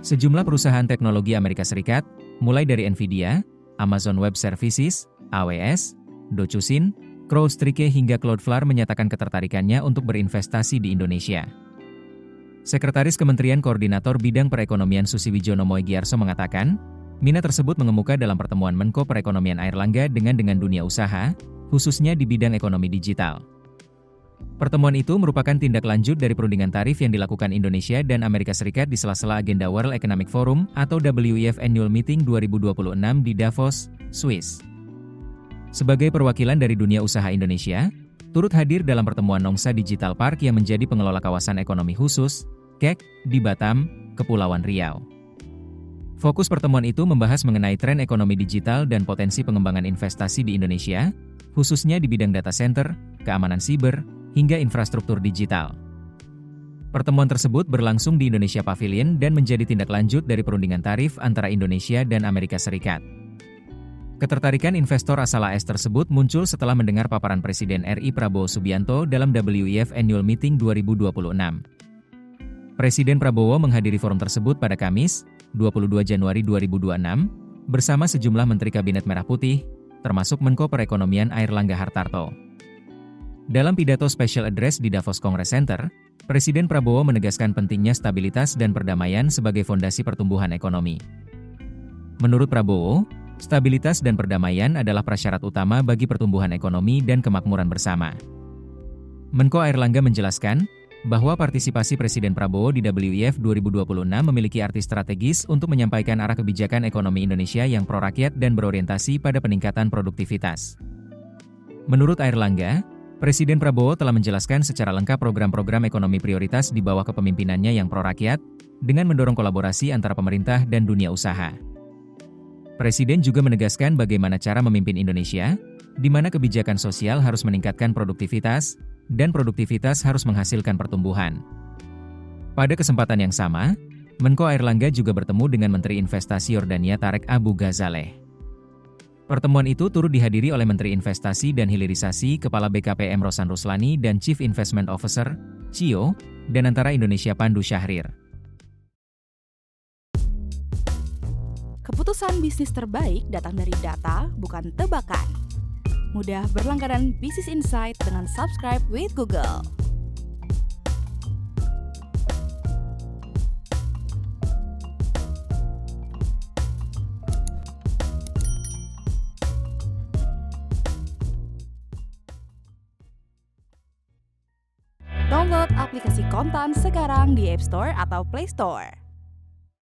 Sejumlah perusahaan teknologi Amerika Serikat, mulai dari Nvidia, Amazon Web Services, AWS, DocuSign, CrowdStrike hingga Cloudflare menyatakan ketertarikannya untuk berinvestasi di Indonesia. Sekretaris Kementerian Koordinator Bidang Perekonomian Susiwijono Moegiarso mengatakan, minat tersebut mengemuka dalam pertemuan Menko Perekonomian Airlangga dengan dunia usaha, khususnya di bidang ekonomi digital. Pertemuan itu merupakan tindak lanjut dari perundingan tarif yang dilakukan Indonesia dan Amerika Serikat di sela-sela agenda World Economic Forum atau WEF Annual Meeting 2026 di Davos, Swiss. Sebagai perwakilan dari dunia usaha Indonesia, turut hadir dalam pertemuan Nongsa Digital Park yang menjadi pengelola kawasan ekonomi khusus, KEK, di Batam, Kepulauan Riau. Fokus pertemuan itu membahas mengenai tren ekonomi digital dan potensi pengembangan investasi di Indonesia, khususnya di bidang data center, keamanan siber, hingga infrastruktur digital. Pertemuan tersebut berlangsung di Indonesia Pavilion dan menjadi tindak lanjut dari perundingan tarif antara Indonesia dan Amerika Serikat. Ketertarikan investor asal AS tersebut muncul setelah mendengar paparan Presiden RI Prabowo Subianto dalam WEF Annual Meeting 2026. Presiden Prabowo menghadiri forum tersebut pada Kamis, 22 Januari 2026, bersama sejumlah Menteri Kabinet Merah Putih, termasuk Menko Perekonomian Airlangga Hartarto. Dalam pidato special address di Davos Congress Center, Presiden Prabowo menegaskan pentingnya stabilitas dan perdamaian sebagai fondasi pertumbuhan ekonomi. Menurut Prabowo, stabilitas dan perdamaian adalah prasyarat utama bagi pertumbuhan ekonomi dan kemakmuran bersama. Menko Airlangga menjelaskan bahwa partisipasi Presiden Prabowo di WEF 2026 memiliki arti strategis untuk menyampaikan arah kebijakan ekonomi Indonesia yang pro-rakyat dan berorientasi pada peningkatan produktivitas. Menurut Airlangga, Presiden Prabowo telah menjelaskan secara lengkap program-program ekonomi prioritas di bawah kepemimpinannya yang pro-rakyat, dengan mendorong kolaborasi antara pemerintah dan dunia usaha. Presiden juga menegaskan bagaimana cara memimpin Indonesia, di mana kebijakan sosial harus meningkatkan produktivitas, dan produktivitas harus menghasilkan pertumbuhan. Pada kesempatan yang sama, Menko Airlangga juga bertemu dengan Menteri Investasi Yordania Tarek Abu Ghazaleh. Pertemuan itu turut dihadiri oleh Menteri Investasi dan Hilirisasi Kepala BKPM Rosan Ruslani dan Chief Investment Officer, CIO, dan Antara Indonesia Pandu Syahrir. Keputusan bisnis terbaik datang dari data, bukan tebakan. Mudah berlangganan Business Insight dengan subscribe with Google. Download aplikasi Kontan sekarang di App Store atau Play Store.